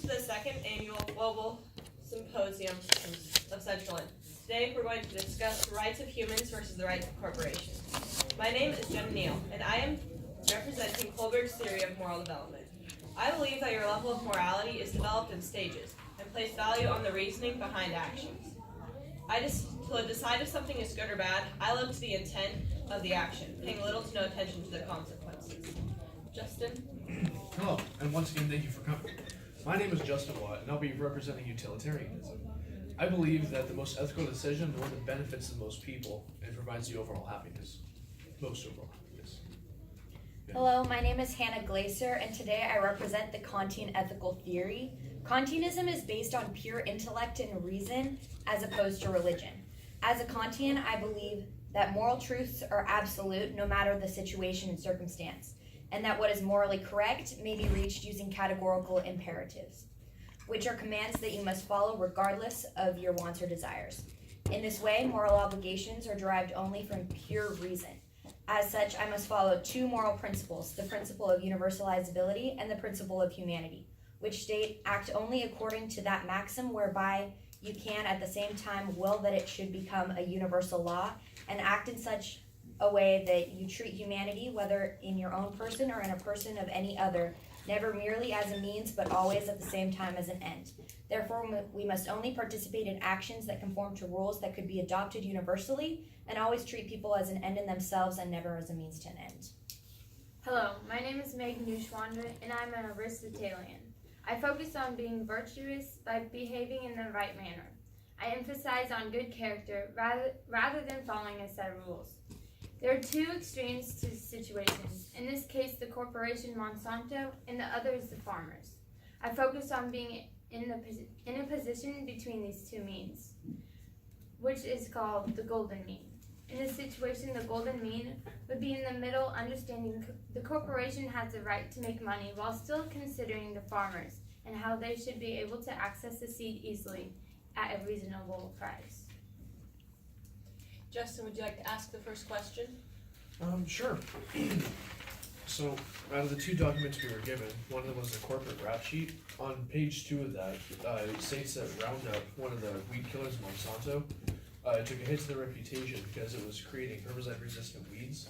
to the second annual Global Symposium of Central Inn. Today we're going to discuss the rights of humans versus the rights of corporations. My name is Jenna Neal, and I am representing Kohlberg's theory of moral development. I believe that your level of morality is developed in stages and place value on the reasoning behind actions. To decide if something is good or bad, I look to the intent of the action, paying little to no attention to the consequences. Justin? Hello, and once again, thank you for coming. My name is Justin Watt, and I'll be representing utilitarianism. I believe that the most ethical decision, the one that benefits the most people, and provides the overall happiness. Most overall happiness. Yeah. Hello, my name is Hannah Glaser, and today I represent the Kantian ethical theory. Kantianism is based on pure intellect and reason, as opposed to religion. As a Kantian, I believe that moral truths are absolute, no matter the situation and circumstance, and that what is morally correct may be reached using categorical imperatives, which are commands that you must follow regardless of your wants or desires. In this way, moral obligations are derived only from pure reason. As such, I must follow two moral principles, the principle of universalizability and the principle of humanity, which state, act only according to that maxim whereby you can at the same time will that it should become a universal law, and act in such a way that you treat humanity, whether in your own person or in a person of any other, never merely as a means, but always at the same time as an end. Therefore, we must only participate in actions that conform to rules that could be adopted universally, and always treat people as an end in themselves and never as a means to an end. Hello, my name is Meg Neuschwander, and I'm an Aristotelian. I focus on being virtuous by behaving in the right manner. I emphasize on good character rather than following a set of rules. There are two extremes to situations. In this case, the corporation Monsanto, and the other is the farmers. I focus on being in a position between these two means, which is called the golden mean. In this situation, the golden mean would be in the middle, understanding the corporation has the right to make money while still considering the farmers and how they should be able to access the seed easily at a reasonable price. Justin, would you like to ask the first question? Sure. So, out of the two documents we were given, one of them was the corporate rap sheet. On page 2 of that, it states that Roundup, one of the weed killers, Monsanto, took a hit to their reputation because it was creating herbicide-resistant weeds.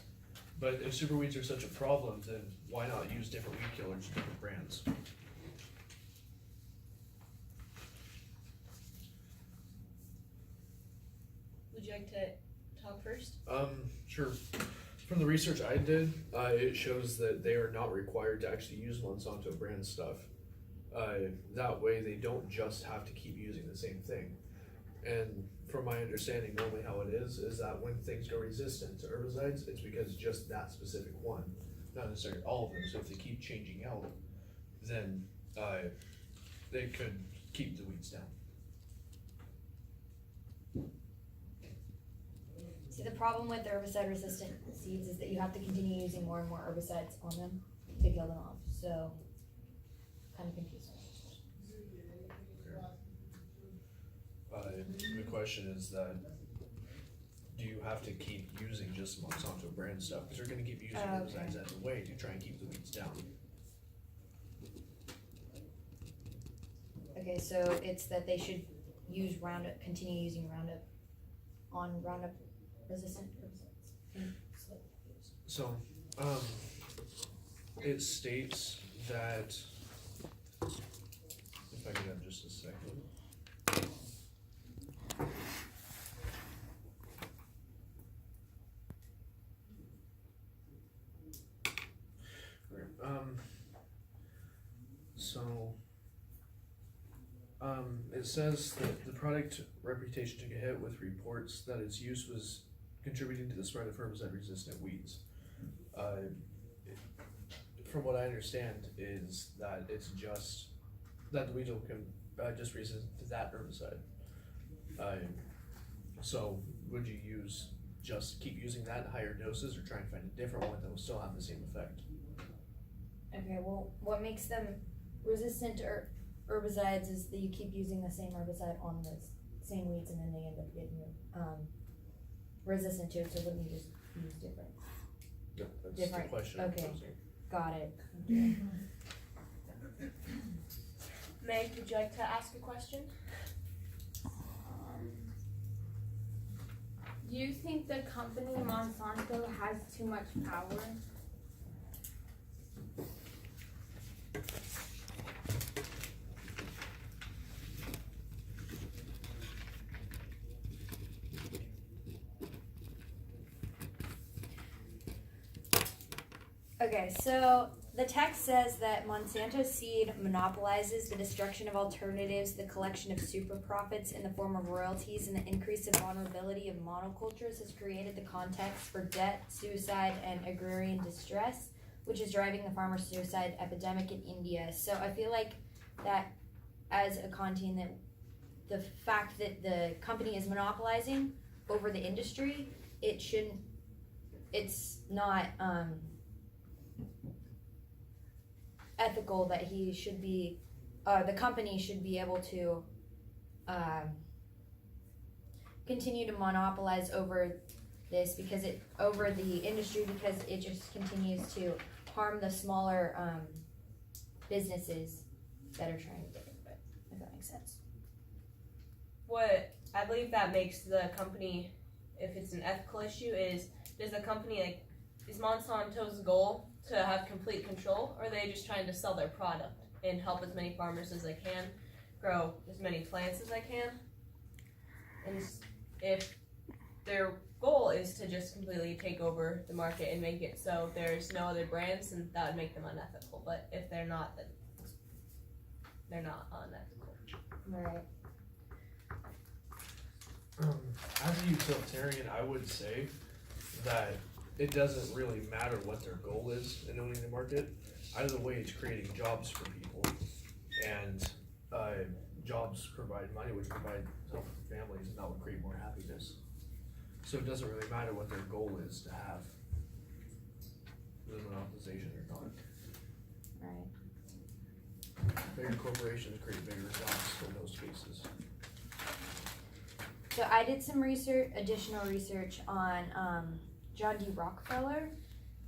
But if superweeds are such a problem, then why not use different weed killers, different brands? Would you like to talk first? Sure. From the research I did, it shows that they are not required to actually use Monsanto brand stuff. That way they don't just have to keep using the same thing. And from my understanding, normally how it is that when things go resistant to herbicides, it's because just that specific one, not necessarily all of them. So if they keep changing out, then they could keep the weeds down. See, the problem with herbicide-resistant seeds is that you have to continue using more and more herbicides on them to kill them off. So, kind of confusing. The question is that, do you have to keep using just Monsanto brand stuff? Because they're going to keep using herbicides as a way to try and keep the weeds down. Okay, so it's that they should use Roundup, continue using Roundup on Roundup resistant herbicides. So, it states that, if I can have just a second. It says that the product reputation took a hit with reports that its use was contributing to the spread of herbicide-resistant weeds. From what I understand is that it's just that the weeds will just resist to that herbicide. So would you keep using that in higher doses, or try and find a different one that will still have the same effect? Okay, well, what makes them resistant to herbicides is that you keep using the same herbicide on the same weeds, and then they end up getting resistant to it. So wouldn't you just use different? Yep, that's Different, the question. okay. I'm posing. Got it. Meg, would you like to ask a question? Do you think the company Monsanto has too much power? Okay, so the text says that Monsanto seed monopolizes the destruction of alternatives, the collection of super profits in the form of royalties, and the increase of vulnerability of monocultures has created the context for debt, suicide, and agrarian distress, which is driving the farmer suicide epidemic in India. So I feel like that as a Kantian, that the fact that the company is monopolizing over the industry, it's not ethical that he should be, the company should be able to continue to monopolize over this over the industry, because it just continues to harm the smaller businesses that are trying to get into it, if that makes sense. What I believe that makes the company, if it's an ethical issue, is does the company, is Monsanto's goal to have complete control, or are they just trying to sell their product and help as many farmers as they can, grow as many plants as they can? And if their goal is to just completely take over the market and make it so there's no other brands, then that would make them unethical. But if they're not, then they're not unethical. Right. As a utilitarian, I would say that it doesn't really matter what their goal is in owning the market. Either way, it's creating jobs for people, and jobs provide money, which provide help for families, and that would create more happiness. So it doesn't really matter what their goal is to have the monopolization or not. Right. Bigger corporations create bigger jobs in those cases. So I did some additional research on John D. Rockefeller,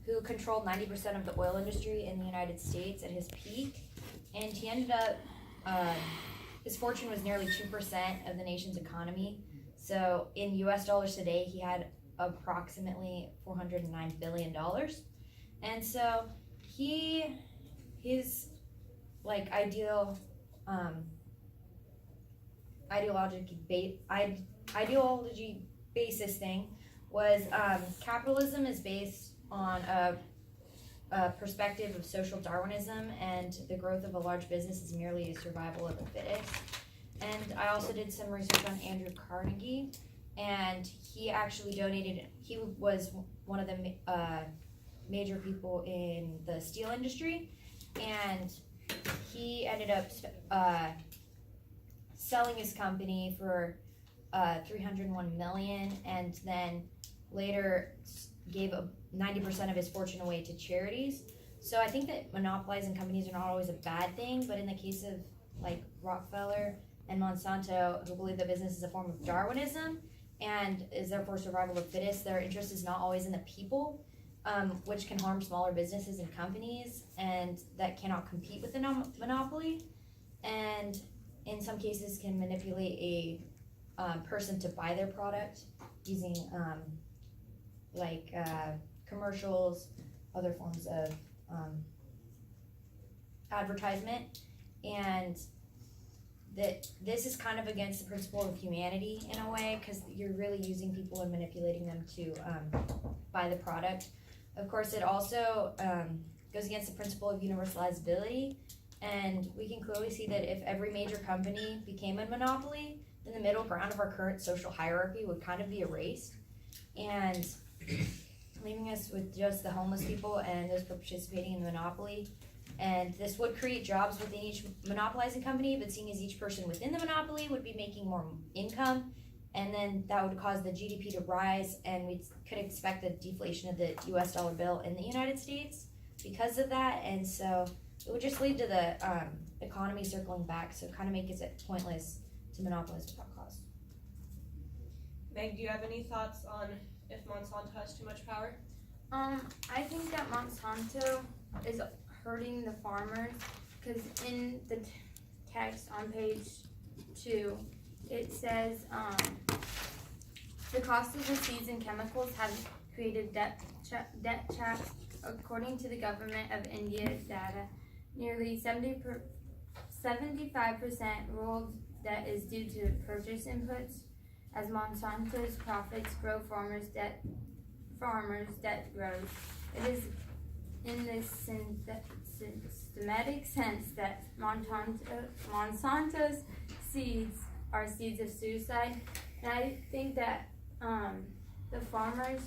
who controlled 90% of the oil industry in the United States at his peak, and he ended up, his fortune was nearly 2% of the nation's economy. So in US dollars today, he had approximately $409 billion. And so his like ideology basis thing was capitalism is based on a perspective of social Darwinism, and the growth of a large business is merely a survival of the fittest. And I also did some research on Andrew Carnegie, and he actually he was one of the major people in the steel industry, and he ended up selling his company for $301 million, and then later gave 90% of his fortune away to charities. So I think that monopolizing companies are not always a bad thing, but in the case of like Rockefeller and Monsanto, who believe that business is a form of Darwinism and is therefore survival of the fittest, their interest is not always in the people, which can harm smaller businesses and companies, and that cannot compete with the monopoly, and in some cases can manipulate a person to buy their product using commercials, other forms of advertisement, and that this is kind of against the principle of humanity in a way, because you're really using people and manipulating them to buy the product. Of course, it also goes against the principle of universalizability, and we can clearly see that if every major company became a monopoly, then the middle ground of our current social hierarchy would kind of be erased, and leaving us with just the homeless people and those participating in the monopoly. And this would create jobs within each monopolizing company, but seeing as each person within the monopoly would be making more income, and then that would cause the GDP to rise, and we could expect a deflation of the US dollar bill in the United States because of that. And so it would just lead to the economy circling back, so it kind of makes it pointless to monopolize without cause. Meg, do you have any thoughts on if Monsanto has too much power? I think that Monsanto is hurting the farmers, because in text on page 2. It says, the cost of the seeds and chemicals have created debt traps. According to the government of India data, nearly 75% rural debt is due to purchase inputs. As Monsanto's profits grow, farmers' debt grows. It is in this systematic sense that Monsanto's seeds are seeds of suicide. And I think that the farmers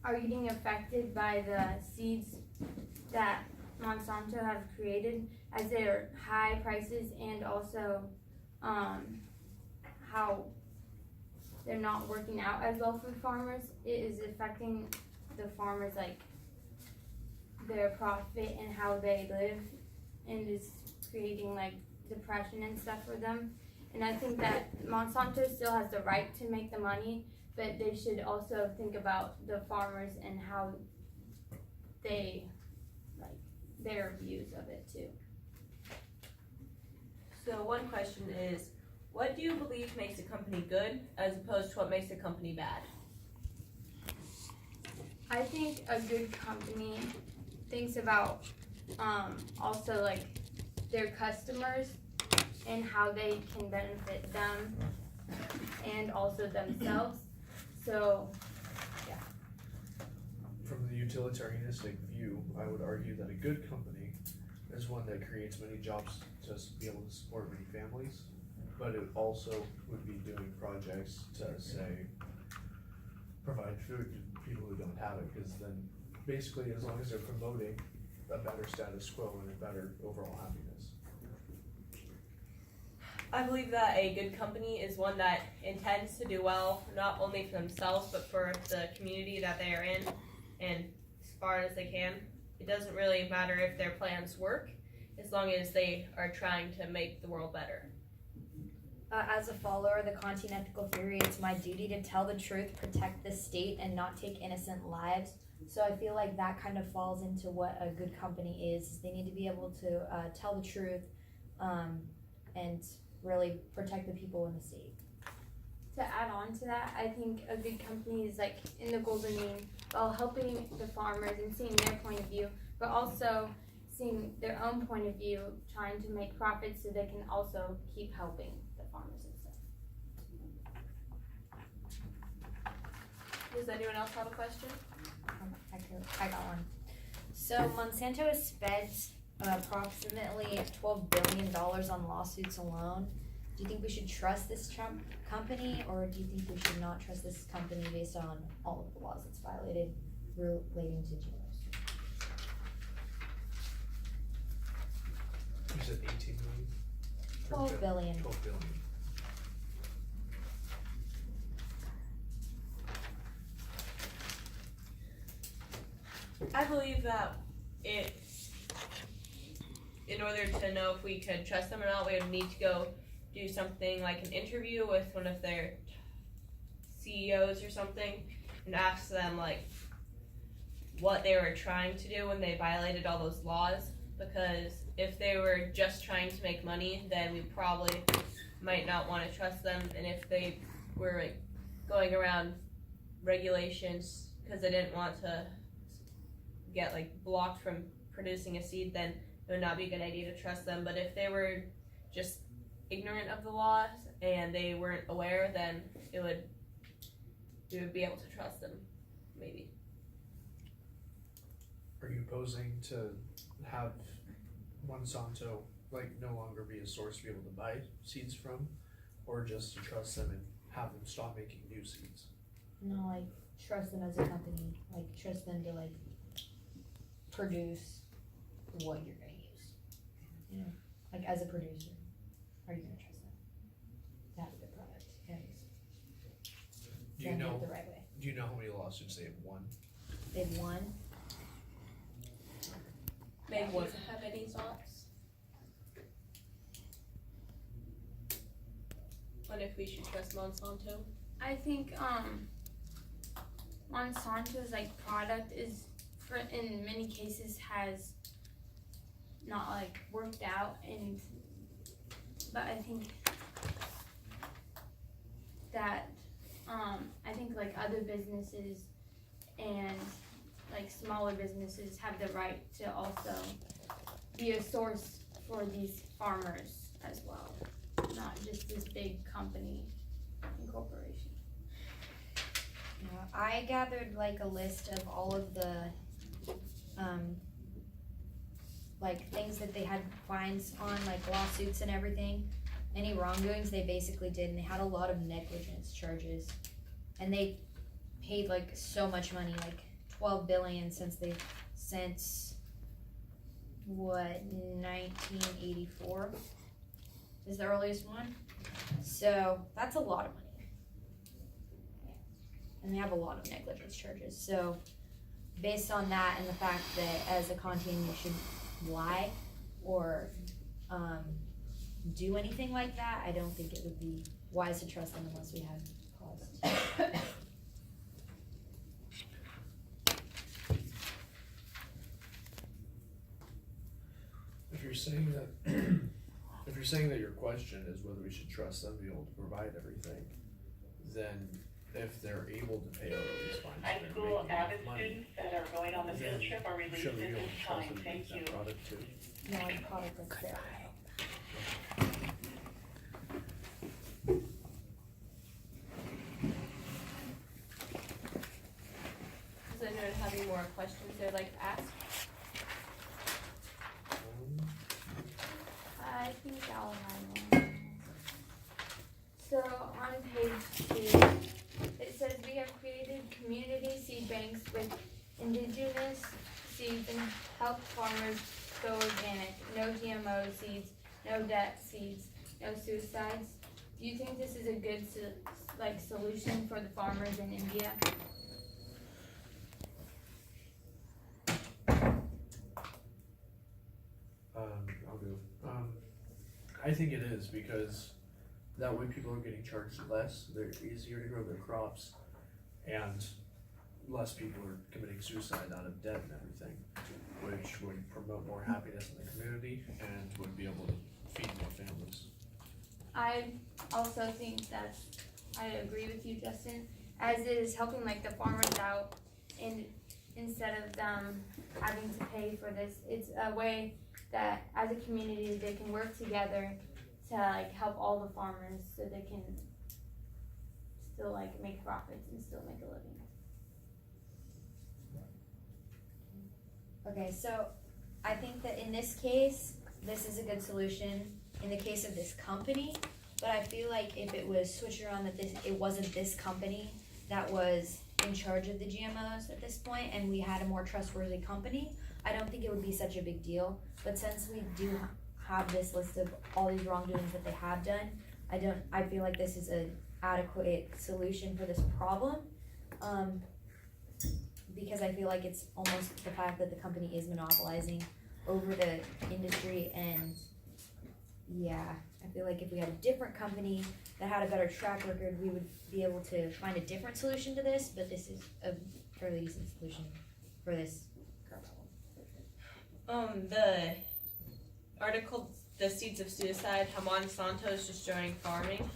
are getting affected by the seeds that Monsanto have created, as their high prices and also how they're not working out as well for farmers. It is affecting the farmers, like their profit and how they live, and is creating like depression and stuff for them. And I think that Monsanto still has the right to make the money, but they should also think about the farmers and how they, like, their views of it too. So one question is, what do you believe makes a company good as opposed to what makes a company bad? I think a good company thinks about also like their customers and how they can benefit them and also themselves. So, yeah. From the utilitarianistic view, I would argue that a good company is one that creates many jobs to be able to support many families, but it also would be doing projects to, say, provide food to people who don't have it, because then basically as long as they're promoting a better status quo and a better overall happiness. I believe that a good company is one that intends to do well, not only for themselves, but for the community that they are in, and as far as they can. It doesn't really matter if their plans work, as long as they are trying to make the world better. As a follower of the Kantian ethical theory, it's my duty to tell the truth, protect the state, and not take innocent lives. So I feel like that kind of falls into what a good company is. They need to be able to tell the truth and really protect the people in the state. To add on to that, I think a good company is like in the golden mean, while helping the farmers and seeing their point of view, but also seeing their own point of view, trying to make profits so they can also keep helping the farmers and stuff. Does anyone else have a question? I got one. So Monsanto has spent approximately $12 billion on lawsuits alone. Do you think we should trust this Trump company, or do you think we should not trust this company based on all of the laws it's violated relating to GMOs? You said 18 million? 12 billion. 12 billion. I believe that in order to know if we could trust them or not, we would need to go do something like an interview with one of their CEOs or something and ask them like what they were trying to do when they violated all those laws, because if they were just trying to make money, then we probably might not want to trust them. And if they were like going around regulations because they didn't want to get like blocked from producing a seed, then it would not be a good idea to trust them. But if they were just ignorant of the laws and they weren't aware, then we would be able to trust them, maybe. Are you opposing to have Monsanto like no longer be a source to be able to buy seeds from, or just to trust them and have them stop making new seeds? No, like trust them as a company. Like trust them to like produce what you're gonna use. You know, like as a producer, are you gonna trust them to have a good product and Do you send know? it the right way? Do you know how many lawsuits they have won? They've won. Maybe you have any thoughts on if we should trust Monsanto? I think Monsanto's like product is for in many cases has not like worked out, and but I think that I think like other businesses and like smaller businesses have the right to also be a source for these farmers as well, not just this big company and corporation. I gathered like a list of all of the like things that they had fines on, like lawsuits and everything. Any wrongdoings they basically did, and they had a lot of negligence charges. And they paid like so much money, like 12 billion since what, 1984 is the earliest one. So that's a lot of money. And they have a lot of negligence charges. So based on that and the fact that as a Kantian you should lie or do anything like that, I don't think it would be wise to trust them unless we had cause. If you're saying that your question is whether we should trust them to be able to provide everything, then if they're able to pay our release fines, High they're school making Avid enough money, students that are going on the then field trip are released should at we be able this to trust time, them to use thank you. that product too? No, the product that's there. Does anyone have any more questions they'd like to ask? I think I'll have one. So on page 2, it says we have created community seed banks with indigenous seeds and help farmers go organic. No GMO seeds, no debt seeds, no suicides. Do you think this is a good solution for the farmers in India? I'll go. I think it is, because that way people are getting charged less, they're easier to grow their crops, and less people are committing suicide out of debt and everything, which would promote more happiness in the community and would be able to feed more families. I also think I agree with you, Justin, as it is helping like the farmers out, and instead of them having to pay for this, it's a way that as a community they can work together to like help all the farmers so they can still like make profits and still make a living. Okay, so I think that in this case, this is a good solution in the case of this company, but I feel like if it was switched around that it wasn't this company that was in charge of the GMOs at this point and we had a more trustworthy company, I don't think it would be such a big deal. But since we do have this list of all these wrongdoings that they have done, I feel like this is an adequate solution for this problem. Because I feel like it's almost the fact that the company is monopolizing over the industry, and yeah, I feel like if we had a different company that had a better track record, we would be able to find a different solution to this, but this is a fairly decent solution for this current problem. The article, The Seeds of Suicide, How Monsanto is Destroying Farming.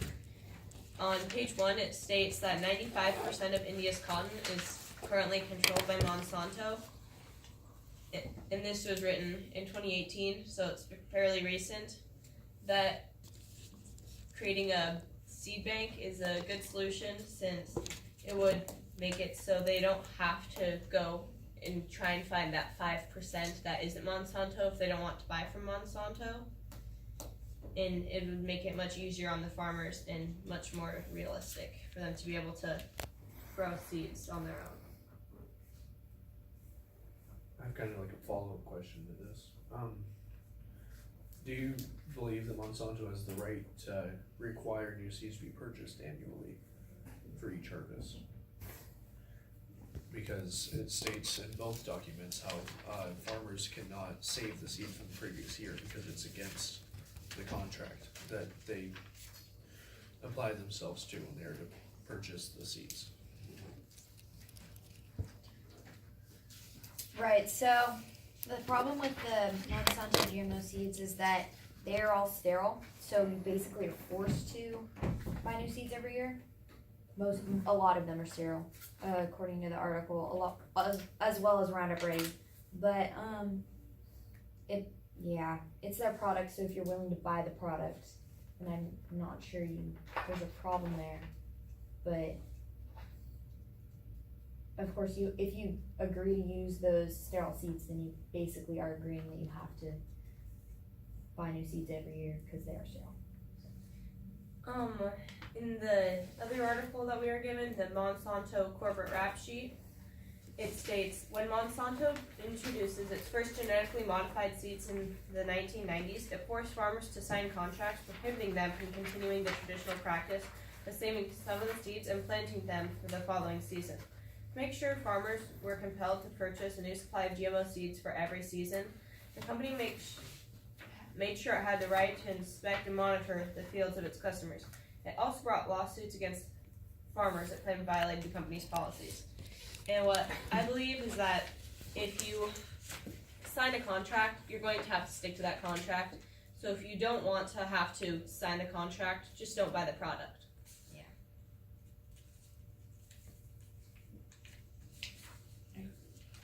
On page 1, it states that 95% of India's cotton is currently controlled by Monsanto. And this was written in 2018, so it's fairly recent. That creating a seed bank is a good solution, since it would make it so they don't have to go and try and find that 5% that isn't Monsanto if they don't want to buy from Monsanto. And it would make it much easier on the farmers and much more realistic for them to be able to grow seeds on their own. I have kind of like a follow-up question to this. Do you believe that Monsanto has the right to require new seeds to be purchased annually for each harvest? Because it states in both documents how farmers cannot save the seed from the previous year because it's against the contract that they apply themselves to when they're to purchase the seeds. Right, so the problem with the Monsanto GMO seeds is that they're all sterile, so you basically are forced to buy new seeds every year. A lot of them are sterile, according to the article. A lot, as well as Roundup Ready, but it's their product. So if you're willing to buy the product, and I'm not sure there's a problem there, but of course, if you agree to use those sterile seeds, then you basically are agreeing that you have to buy new seeds every year because they are sterile. In the other article that we were given, the Monsanto corporate rap sheet, it states, when Monsanto introduces its first genetically modified seeds in the 1990s, it forced farmers to sign contracts prohibiting them from continuing the traditional practice of saving some of the seeds and planting them for the following season. To make sure farmers were compelled to purchase a new supply of GMO seeds for every season, the company made sure it had the right to inspect and monitor the fields of its customers. It also brought lawsuits against farmers that claimed violated the company's policies. And what I believe is that if you sign a contract, you're going to have to stick to that contract. So if you don't want to have to sign a contract, just don't buy the product. Yeah.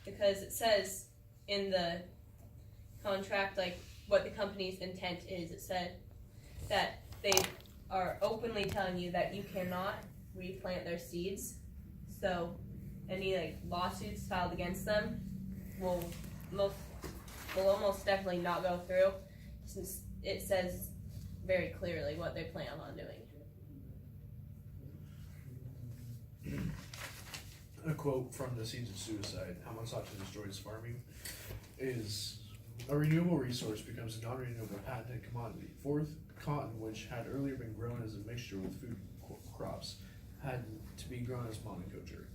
Because it says in the contract, like, what the company's intent is. It said that they are openly telling you that you cannot replant their seeds. So any lawsuits filed against them will almost definitely not go through, since it says very clearly what they plan on doing. A quote from The Seeds of Suicide: "How Monsanto destroys farming is a renewable resource becomes a non-renewable patented commodity. Fourth, cotton, which had earlier been grown as a mixture with food crops, had to be grown as monoculture.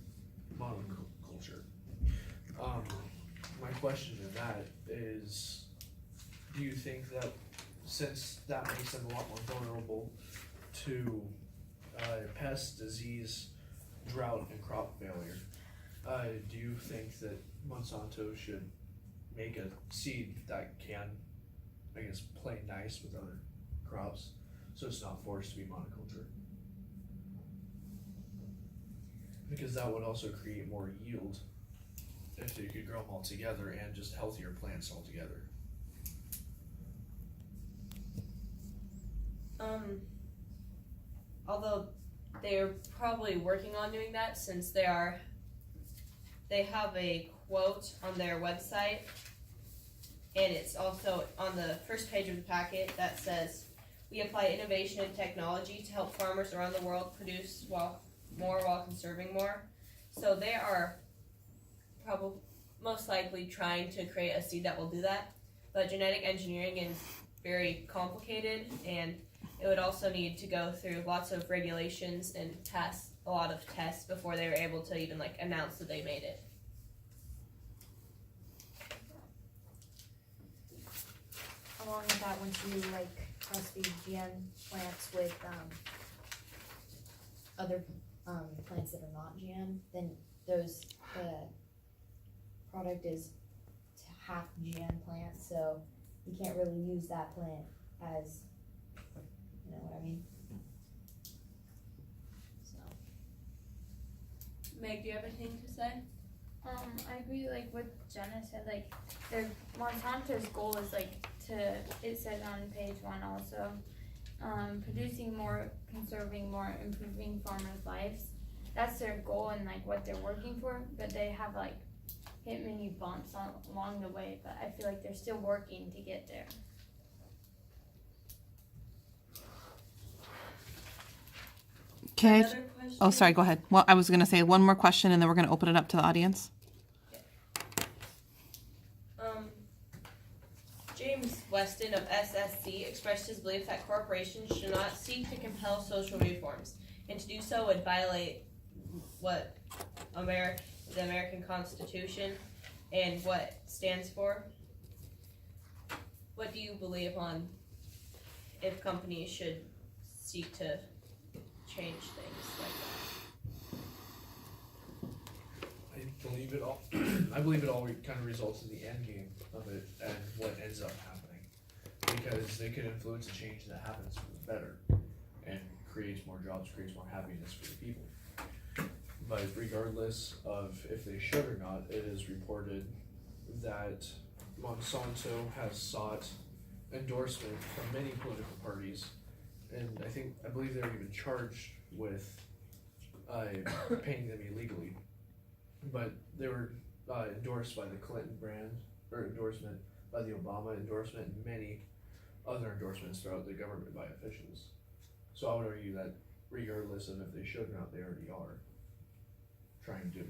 My question to that is, do you think that since that makes them a lot more vulnerable to pest, disease, drought, and crop failure, do you think that Monsanto should make a seed that can, I guess, play nice with other crops, so it's not forced to be monoculture? Because that would also create more yield if they could grow them all together and just healthier plants altogether. Although they're probably working on doing that, since they have a quote on their website, and it's also on the first page of the packet that says, "We apply innovation and technology to help farmers around the world produce more while conserving more." So they are probably most likely trying to create a seed that will do that. But genetic engineering is very complicated, and it would also need to go through lots of regulations and a lot of tests before they were able to even announce that they made it. Along with that, once you crossfeed GM plants with other plants that are not GM, then the product is half GM plant, so you can't really use that plant as, you know what I mean? So. Meg, do you have anything to say? I agree, what Jenna said, Monsanto's goal is, it says on page 1 also, producing more, conserving more, improving farmers' lives. That's their goal and, what they're working for, but they have, hit many bumps along the way, but I feel like they're still working to get there. Okay. Another question? Oh, sorry, go ahead. Well, I was going to say one more question and then we're going to open it up to the audience. James Weston of SSC expressed his belief that corporations should not seek to compel social reforms, and to do so would violate what the American Constitution and what it stands for. What do you believe on if companies should seek to change things like that? I believe it all. I believe it all kind of results in the end game of it and what ends up happening. because they can influence a change that happens for the better and creates more jobs, creates more happiness for the people. But regardless of if they should or not, it is reported that Monsanto has sought endorsement from many political parties, and I believe they were even charged with paying them illegally. But they were endorsed by the Clinton brand, or endorsement by the Obama endorsement, and many other endorsements throughout the government by officials. So I would argue that regardless of if they should or not, they already are trying to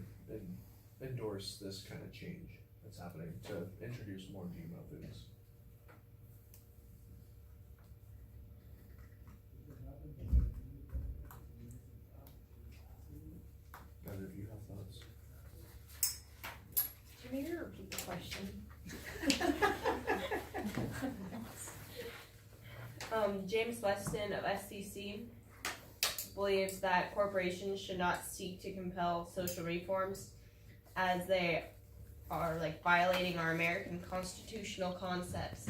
endorse this kind of change that's happening to introduce more GMO foods. Either of you have thoughts? Can you repeat the question? James Weston of SCC believes that corporations should not seek to compel social reforms as they are like violating our American constitutional concepts,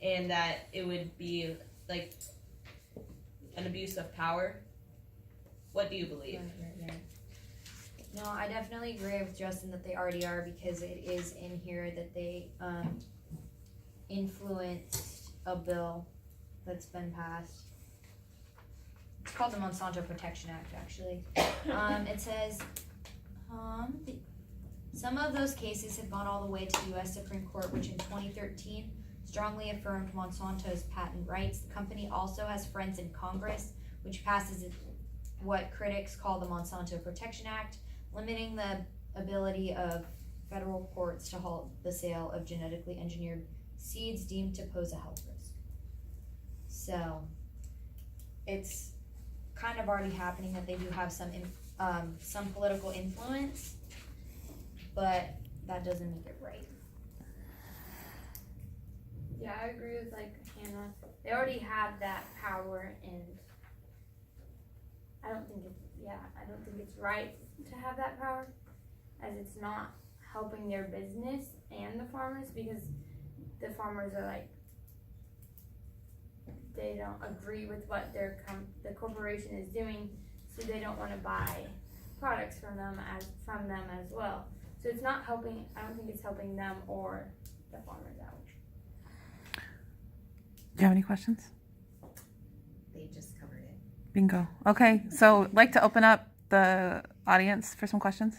and that it would be like an abuse of power. What do you believe? Right. No, I definitely agree with Justin that they already are, because it is in here that they influenced a bill that's been passed. It's called the Monsanto Protection Act, actually. It says, some of those cases have gone all the way to the U.S. Supreme Court, which in 2013 strongly affirmed Monsanto's patent rights. The company also has friends in Congress, which passes what critics call the Monsanto Protection Act, limiting the ability of federal courts to halt the sale of genetically engineered seeds deemed to pose a health risk. So, it's kind of already happening that they do have some political influence, but that doesn't make it right. Yeah, I agree with Hannah. They already have that power, and I don't think it's right to have that power, as it's not helping their business and the farmers, because the farmers are they don't agree with what the corporation is doing, so they don't want to buy products from them as well. So it's not helping. I don't think it's helping them or the farmers out. Do you have any questions? They just covered it. Bingo. Okay, so I'd like to open up the audience for some questions.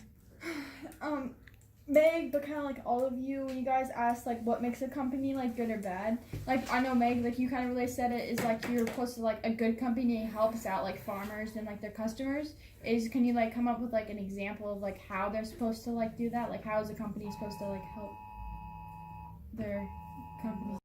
Meg, but kind of like all of you, when you guys asked like what makes a company like good or bad, like I know Meg, like you kind of really said it is like you're supposed to like a good company helps out like farmers and like their customers. Can you like come up with like an example of like how they're supposed to like do that? Like how is a company supposed to like help their company?